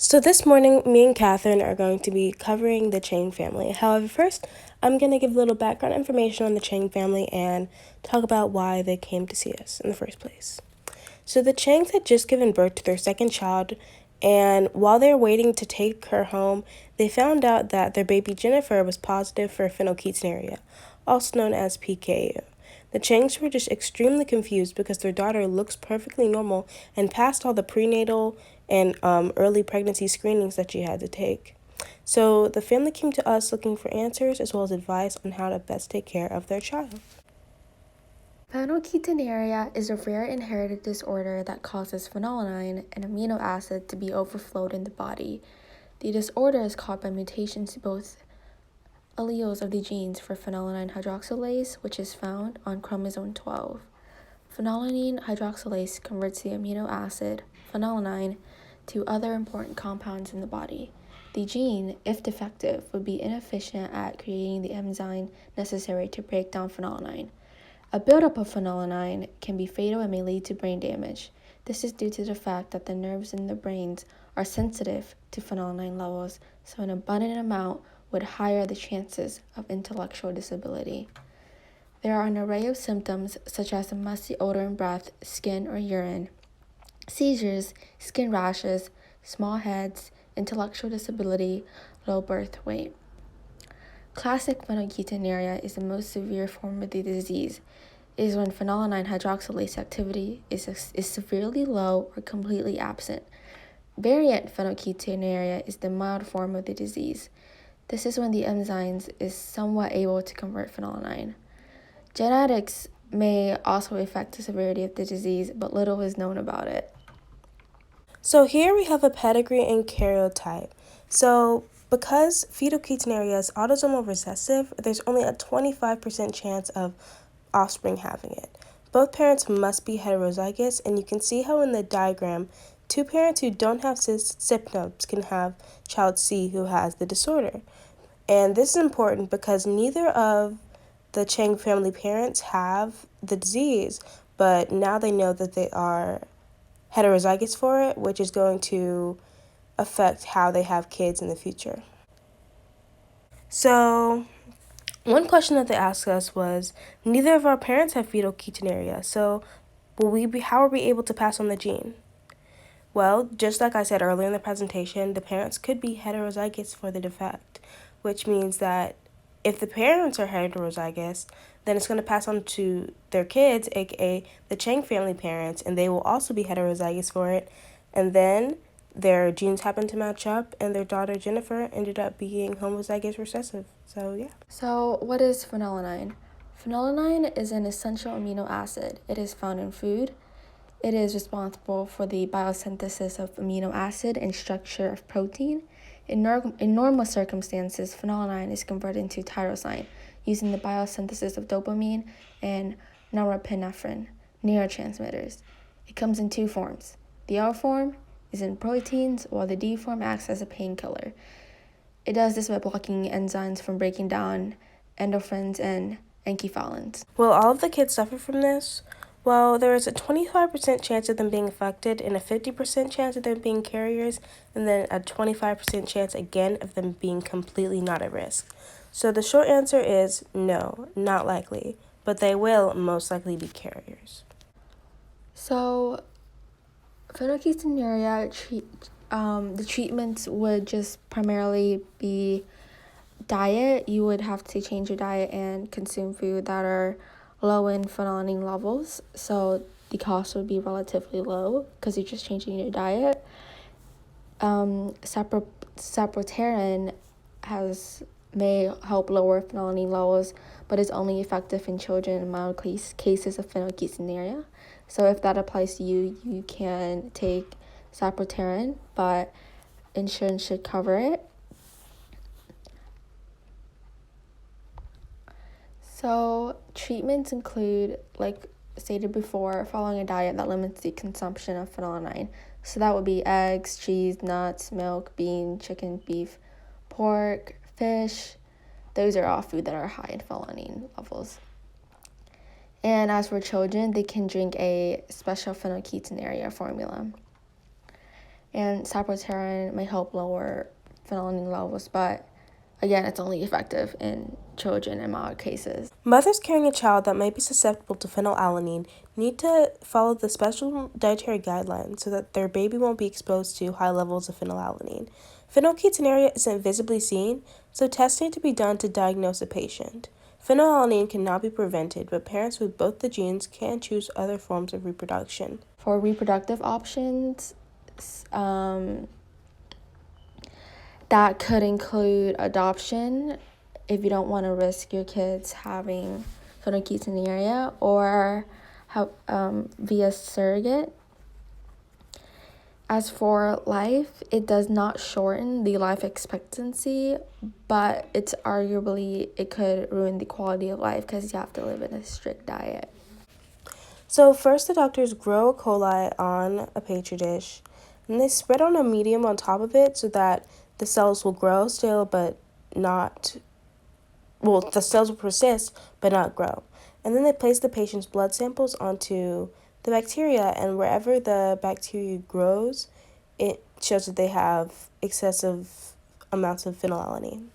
So this morning, me and Catherine are going to be covering the Chang family. However, first, I'm going to give a little background information on the Chang family and talk about why they came to see us in the first place. So the Changs had just given birth to their second child, and while they were waiting to take her home, they found out that their baby Jennifer was positive for phenylketonuria, also known as PKU. The Changs were just extremely confused because their daughter looks perfectly normal and passed all the prenatal and early pregnancy screenings that she had to take. So the family came to us looking for answers as well as advice on how to best take care of their child. Phenylketonuria is a rare inherited disorder that causes phenylalanine, an amino acid, to be overflowed in the body. The disorder is caused by mutations to both alleles of the genes for phenylalanine hydroxylase, which is found on chromosome 12. Phenylalanine hydroxylase converts the amino acid, phenylalanine, to other important compounds in the body. The gene, if defective, would be inefficient at creating the enzyme necessary to break down phenylalanine. A buildup of phenylalanine can be fatal and may lead to brain damage. This is due to the fact that the nerves in the brains are sensitive to phenylalanine levels, so an abundant amount would higher the chances of intellectual disability. There are an array of symptoms such as a musty odor in breath, skin, or urine, seizures, skin rashes, small heads, intellectual disability, low birth weight. Classic phenylketonuria is the most severe form of the disease. It is when phenylalanine hydroxylase activity is severely low or completely absent. Variant phenylketonuria is the mild form of the disease. This is when the enzymes is somewhat able to convert phenylalanine. Genetics may also affect the severity of the disease, but little is known about it. So here we have a pedigree and karyotype. So because phenylketonuria is autosomal recessive, there's only a 25% chance of offspring having it. Both parents must be heterozygous, and you can see how in the diagram, two parents who don't have symptoms can have child C who has the disorder. And this is important because neither of the Chang family parents have the disease, but now they know that they are heterozygous for it, which is going to affect how they have kids in the future. So, one question that they asked us was, neither of our parents have fetal ketonuria, so how are we able to pass on the gene? Well, just like I said earlier in the presentation, the parents could be heterozygous for the defect, which means that if the parents are heterozygous, then it's going to pass on to their kids, aka the Chang family parents, and they will also be heterozygous for it. And then their genes happen to match up, and their daughter Jennifer ended up being homozygous recessive. So, yeah. So, what is phenylalanine? Phenylalanine is an essential amino acid. It is found in food. It is responsible for the biosynthesis of amino acid and structure of protein. In normal circumstances, phenylalanine is converted into tyrosine using the biosynthesis of dopamine and norepinephrine, neurotransmitters. It comes in two forms. The L form is in proteins, while the D form acts as a painkiller. It does this by blocking enzymes from breaking down endorphins and enkephalins. Will all of the kids suffer from this? Well, there is a 25% chance of them being affected and a 50% chance of them being carriers, and then a 25% chance again of them being completely not at risk. So the short answer is no, not likely, but they will most likely be carriers. So, phenylketonuria, the treatments would just primarily be diet. You would have to change your diet and consume food that are low in phenylalanine levels, so the cost would be relatively low because you're just changing your diet. Sapropterin may help lower phenylalanine levels, but is only effective in children in mild cases of phenylketonuria. So if that applies to you, you can take sapropterin, but insurance should cover it. So treatments include, like stated before, following a diet that limits the consumption of phenylalanine. So that would be eggs, cheese, nuts, milk, bean, chicken, beef, pork, fish. Those are all food that are high in phenylalanine levels. And as for children, they can drink a special phenylketonuria formula. and sapropterin may help lower phenylalanine levels, but again, it's only effective in children in mild cases. Mothers carrying a child that may be susceptible to phenylalanine need to follow the special dietary guidelines so that their baby won't be exposed to high levels of phenylalanine. Phenylketonuria isn't visibly seen, so tests need to be done to diagnose a patient. Phenylalanine cannot be prevented, but parents with both the genes can choose other forms of reproduction. For reproductive options, that could include adoption if you don't want to risk your kids having phenylketonuria, or via surrogate. As for life, it does not shorten the life expectancy, but it could ruin the quality of life because you have to live in a strict diet. So first the doctors grow E. coli on a petri dish, and they spread on a medium on top of it so that the cells will grow still but not, well, the cells will persist but not grow. And then they place the patient's blood samples onto the bacteria, and wherever the bacteria grows, it shows that they have excessive amounts of phenylalanine.